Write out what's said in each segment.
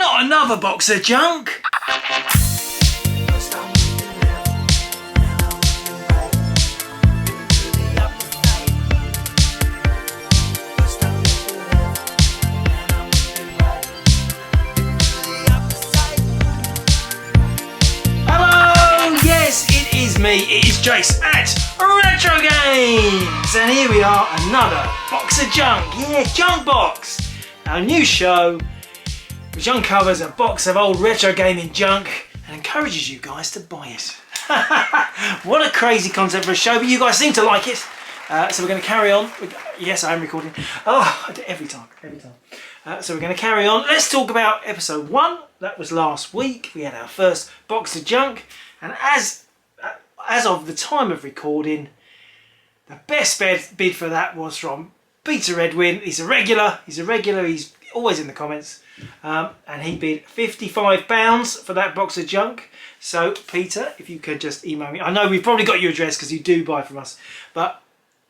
Not another box of junk! Hello! Yes, it is me, it is Jace at Retrogames! And here we are, another box of junk. Yeah, Junk Box! Our new show which uncovers a box of old retro gaming junk and encourages you guys to buy it. What a crazy concept for a show, but you guys seem to like it. So we're going to carry on. Yes, I am recording. Oh, I do every time. So we're going to carry on. Let's talk about episode 1. That was last week. We had our first box of junk. And as of the time of recording, the best bid for that was from Peter Edwin. He's a regular. He's always in the comments. And he bid £55 for that box of junk. So Peter, if you could just email me. I know we've probably got your address because you do buy from us, but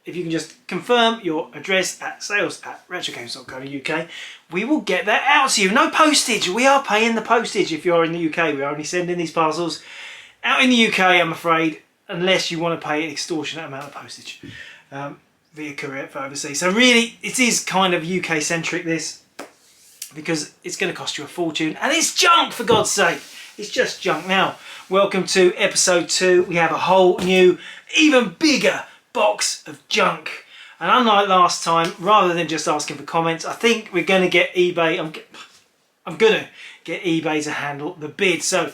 if you can just confirm your address at sales@retrogames.co.uk, we will get that out to you. No postage. We are paying the postage if you're in the UK. We're only sending these parcels out in the UK, I'm afraid, unless you want to pay an extortionate amount of postage via courier for overseas. So really, it is kind of UK centric, this, because it's going to cost you a fortune, and it's junk, for God's sake. It's just junk. Now, welcome to episode 2. We have a whole new, even bigger box of junk. And unlike last time, rather than just asking for comments, I think we're going to get eBay. I'm going to get eBay to handle the bid. So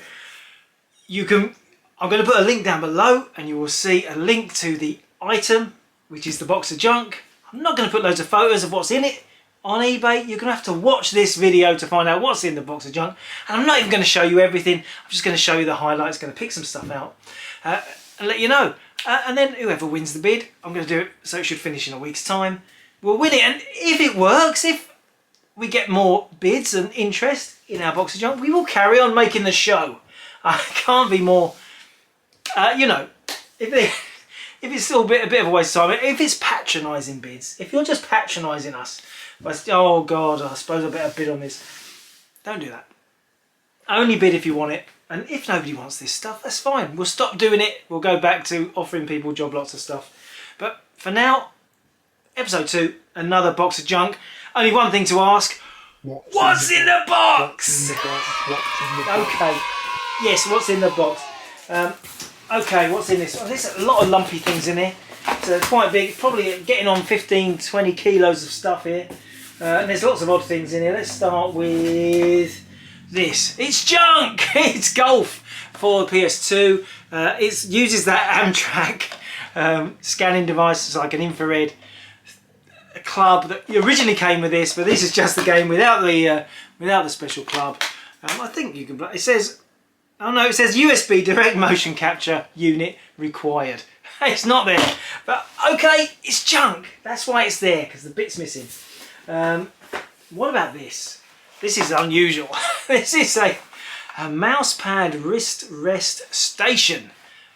you can. I'm going to put a link down below, and you will see a link to the item, which is the box of junk. I'm not going to put loads of photos of what's in it on eBay. You're going to have to watch this video to find out what's in the box of junk. And I'm not even going to show you everything. I'm just going to show you the highlights, going to pick some stuff out and let you know. And then whoever wins the bid, I'm going to do it so it should finish in a week's time. We'll win it. And if it works, if we get more bids and interest in our box of junk, we will carry on making the show. I can't be more, you know, if it's still a bit of a waste of time, if it's patronising bids, if you're just patronising us, oh God, I suppose I better bid on this. Don't do that. Only bid if you want it. And if nobody wants this stuff, that's fine. We'll stop doing it. We'll go back to offering people job lots of stuff. But for now, episode 2, another box of junk. Only one thing to ask. What's in the box? Okay. Yes, what's in the box? Okay, what's in this? Oh, there's a lot of lumpy things in here. So it's quite big. Probably getting on 15-20 kilos of stuff here. And there's lots of odd things in here. Let's start with this. It's junk! It's Golf for the PS2. It uses that Amtrak scanning device. It's like an infrared club that originally came with this, but this is just the game without the special club. I think you can. It says, oh no, it says USB direct motion capture unit required. It's not there, but okay, it's junk. That's why it's there, because the bit's missing. What about this? This is unusual. This is a mousepad wrist rest station.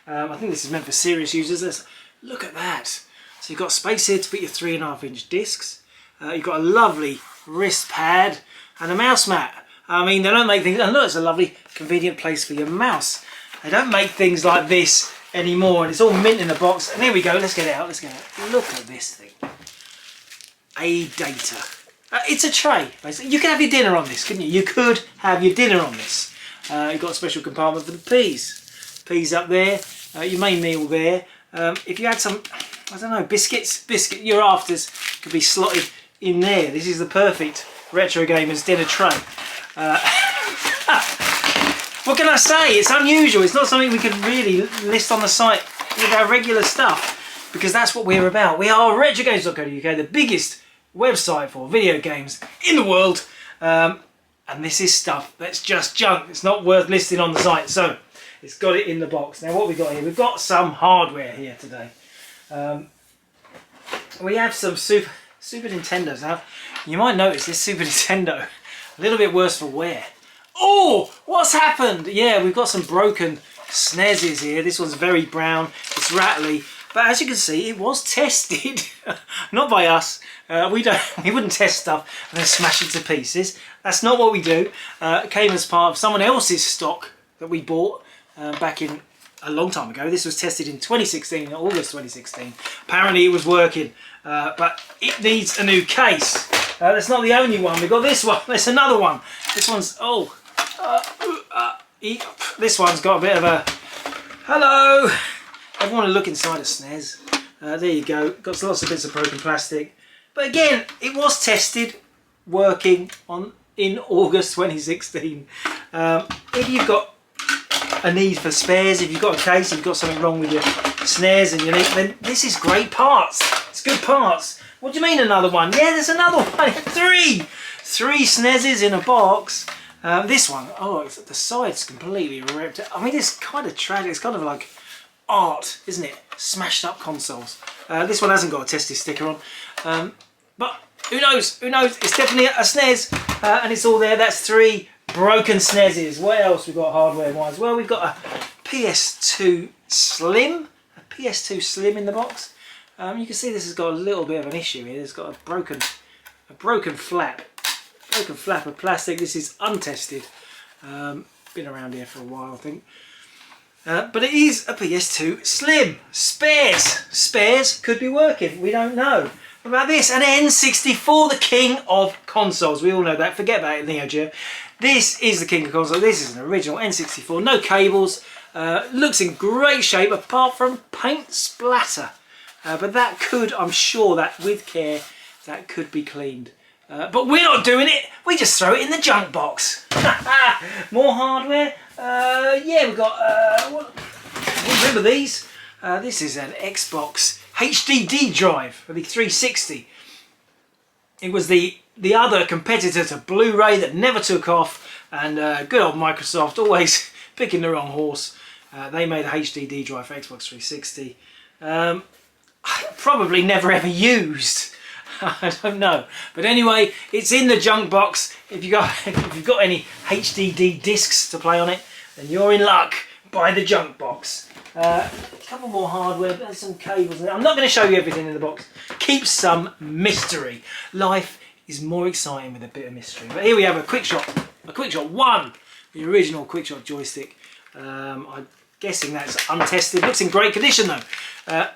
I think this is meant for serious users. Look at that. So you've got space here to put your 3.5-inch discs. You've got a lovely wrist pad and a mouse mat. I mean, they don't make things, and look, it's a lovely convenient place for your mouse. They don't make things like this anymore, and it's all mint in the box. And here we go, let's get it out, Look at this thing. A data. It's a tray, basically. You can have your dinner on this, couldn't you? You could have your dinner on this. You've got a special compartment for the peas. Peas up there, your main meal there. If you had some, I don't know, biscuits, your afters could be slotted in there. This is the perfect Retro Gamers dinner tray. What can I say? It's unusual. It's not something we could really list on the site with our regular stuff, because that's what we're about. We are Retrogames.co.uk, the biggest website for video games in the world, and this is stuff that's just junk. It's not worth listing on the site, so it's got it in the box. Now what we got here, we've got some hardware here today. We have some Super Nintendos. Now you might notice this Super Nintendo a little bit worse for wear. Oh, what's happened? Yeah, we've got some broken SNESes here. This one's very brown, it's rattly. But as you can see, it was tested, not by us. We wouldn't test stuff and then smash it to pieces. That's not what we do. It came as part of someone else's stock that we bought back in a long time ago. This was tested in 2016, August 2016. Apparently it was working, but it needs a new case. That's not the only one. We've got this one. There's another one. This one's, this one's got a bit of a, hello. I want to look inside a SNES. There you go. Got lots of bits of broken plastic. But again, it was tested, working in August 2016. If you've got a need for spares, if you've got a case, if you've got something wrong with your SNES and then this is great parts. It's good parts. What do you mean another one? Yeah, there's another one. Three SNESes in a box. This one, the side's completely ripped. I mean, it's kind of tragic. It's kind of like art, isn't it? Smashed up consoles. This one hasn't got a tested sticker on. But who knows? Who knows? It's definitely a SNES, and it's all there. That's 3 broken SNESes. What else we've got hardware-wise? Well, we've got a PS2 Slim. A PS2 Slim in the box. You can see this has got a little bit of an issue here. It's got a broken flap. Broken flap of plastic. This is untested. Been around here for a while, I think. But it is a PS2 Slim. Spares could be working. We don't know. What about this? An N64, the king of consoles. We all know that. Forget about it, Neo Geo. This is the king of consoles. This is an original N64. No cables. Looks in great shape apart from paint splatter. But that could, I'm sure that with care, that could be cleaned. But we're not doing it. We just throw it in the junk box. More hardware. Yeah, we've got, remember these? This is an Xbox HDD drive for the 360. It was the other competitor to Blu-ray that never took off, and good old Microsoft, always picking the wrong horse. They made a HDD drive for Xbox 360. Probably never ever used. I don't know, but anyway, it's in the junk box. If you've got any HDD discs to play on it, then you're in luck. Buy the junk box. A couple more hardware, there's some cables. I'm not going to show you everything in the box. Keep some mystery. Life is more exciting with a bit of mystery. But here we have a QuickShot 1, the original QuickShot joystick. I'm guessing that's untested. Looks in great condition though.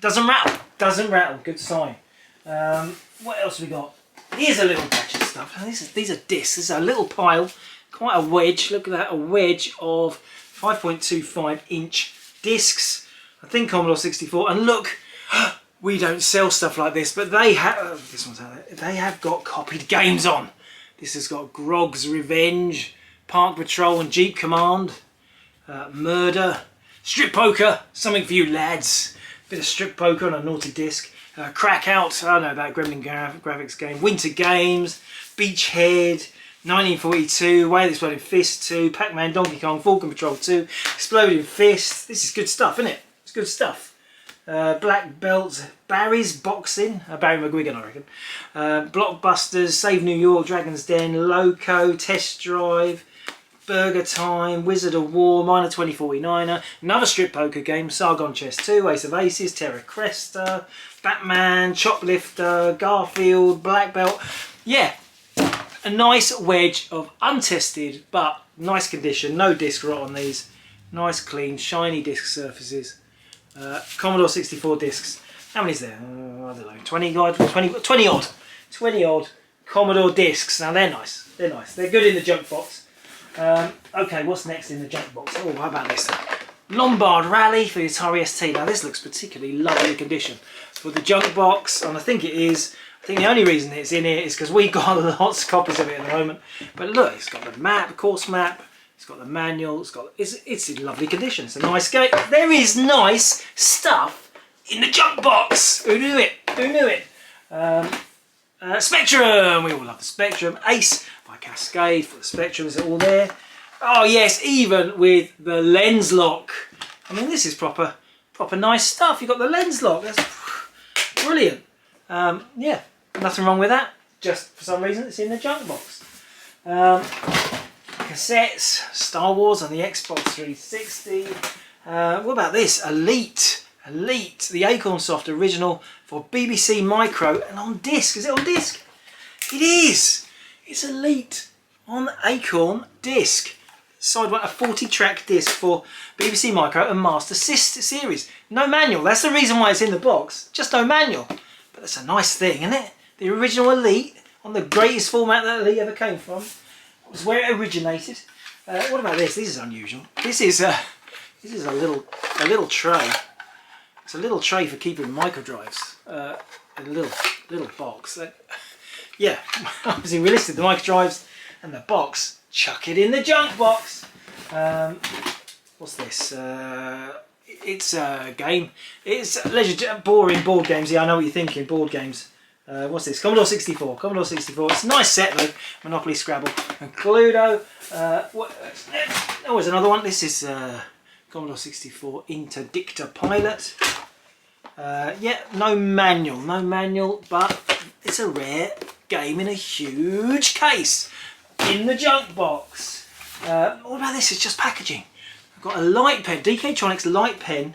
Doesn't rattle. Good sign. What else have we got? Here's a little batch of stuff. These are discs. This is a little pile, quite a wedge. Look at that, a wedge of 5.25 inch discs. I think Commodore 64. And look, we don't sell stuff like this, but they have. This one's out there. They have got copied games on. This has got Grog's Revenge, Park Patrol and Jeep Command, Murder, Strip Poker, something for you lads. Bit of Strip Poker on a naughty disc. Crack Out, I know that Gremlin graphics game. Winter Games, Beachhead, 1942, Way of the Exploding Fist 2, Pac-Man, Donkey Kong, Falcon Patrol 2, Exploding Fist. This is good stuff, isn't it? It's good stuff. Black Belt, Barry's Boxing, Barry McGuigan I reckon. Blockbusters, Save New York, Dragon's Den, Loco, Test Drive, Burger Time, Wizard of War, Miner 2049er, another Strip Poker game, Sargon Chess 2, Ace of Aces, Terra Cresta, Batman, Choplifter, Garfield, Black Belt. Yeah, a nice wedge of untested but nice condition, no disc rot on these. Nice clean, shiny disc surfaces. Commodore 64 discs. How many is there? I don't know, 20 odd Commodore discs. Now they're nice, they're good in the junk box. Okay, what's next in the junk box? Oh, how about this? Lombard Rally for the Atari ST. Now this looks particularly lovely condition for the junk box, and I think the only reason it's in here is because we got lots of copies of it at the moment. But look, it's got the map, course map, it's got the manual, it's in lovely condition. It's a nice game. There is nice stuff in the junk box. Who knew it? Who knew it? Spectrum, we all love the Spectrum. Ace by Cascade for the Spectrum, is it all there? Oh yes, even with the lens lock. I mean, this is proper nice stuff. You've got the lens lock, that's brilliant. Yeah, nothing wrong with that. Just for some reason it's in the junk box. Cassettes, Star Wars on the Xbox 360. What about this? Elite Elite, the Acorn Soft original for BBC Micro and on disc. Is it on disc? It is! It's Elite on Acorn disc. Side one, a 40-track disc for BBC Micro and Master System series. No manual, that's the reason why it's in the box. Just no manual. But that's a nice thing, isn't it? The original Elite on the greatest format that Elite ever came from. It was where it originated. What about this? This is unusual. This is a little tray. It's a little tray for keeping micro drives. A little box. Yeah, obviously we listed the micro drives and the box. Chuck it in the junk box. What's this? It's a game. It's boring board games. Yeah, I know what you're thinking. Board games. What's this? Commodore 64. Commodore 64. It's a nice set though. Monopoly, Scrabble, and Cluedo. Oh, there's another one. This is Commodore 64 Interdictor Pilot. Yeah, no manual, but it's a rare game in a huge case. In the junk box. What about this? It's just packaging. I've got a light pen, DK-Tronics light pen.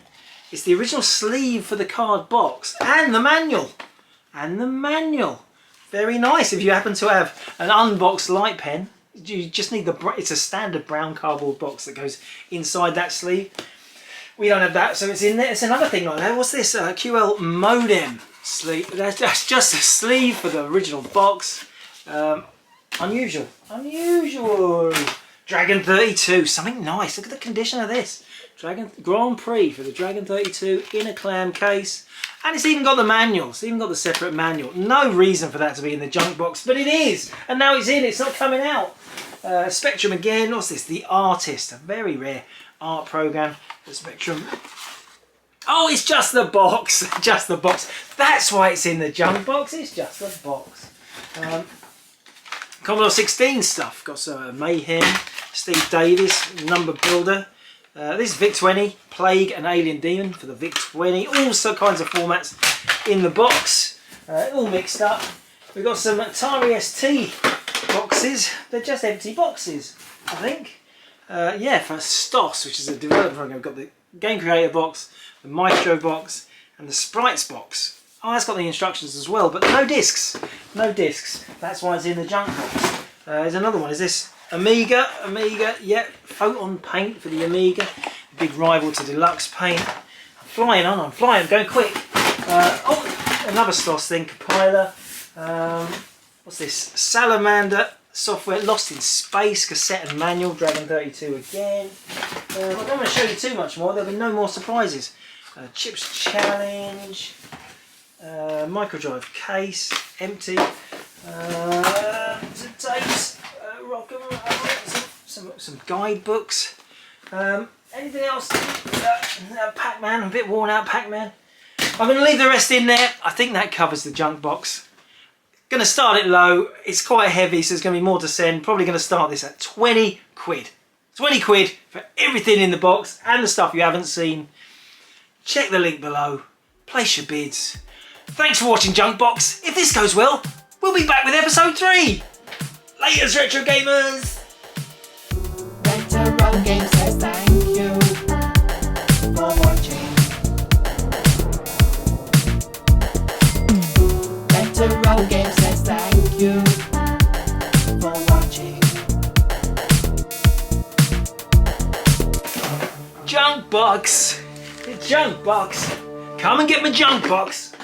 It's the original sleeve for the card box and the manual. Very nice. If you happen to have an unboxed light pen, you just need it's a standard brown cardboard box that goes inside that sleeve. We don't have that, so it's in there. It's another thing like that. What's this? QL modem sleeve. That's just a sleeve for the original box. Unusual. Dragon 32, something nice. Look at the condition of this. Dragon Grand Prix for the Dragon 32 in a clam case. And it's even got the manual. It's even got the separate manual. No reason for that to be in the junk box, but it is. And now it's in, it's not coming out. Spectrum again. What's this? The Artist, a very rare art program. The Spectrum. Oh, it's just the box. Just the box. That's why it's in the junk box. It's just the box. Commodore 16 stuff. Got some Mayhem, Steve Davis, Number Builder. This is VIC-20, Plague and Alien Demon for the VIC-20. All kinds of formats in the box. All mixed up. We've got some Atari ST boxes. They're just empty boxes, I think. Yeah, for STOS, which is a development program. We've got the Game Creator box, the Maestro box, and the Sprites box. Oh, that's got the instructions as well, but no discs. No discs. That's why it's in the junk box. There's another one. Is this Amiga? Yeah. Photon Paint for the Amiga. Big rival to Deluxe Paint. I'm flying on. I'm flying. Going quick. Oh, another STOS thing. Compiler. What's this? Salamander software. Lost in Space. Cassette and manual. Dragon 32 again. I don't want to show you too much more. There'll be no more surprises. Chips Challenge. Microdrive case, empty, some tapes, rock and roll, some guidebooks, anything else, Pac-Man, a bit worn out Pac-Man. I'm going to leave the rest in there. I think that covers the junk box. Going to start it low, it's quite heavy so there's going to be more to send. Probably going to start this at 20 quid. 20 quid for everything in the box and the stuff you haven't seen. Check the link below, place your bids. Thanks for watching Junkbox. If this goes well, we'll be back with episode 3. Laters, Retro Gamers. Retrogames says thank you for watching. Retrogames says thank you for watching. Junkbox. The Junkbox. Come and get my Junkbox.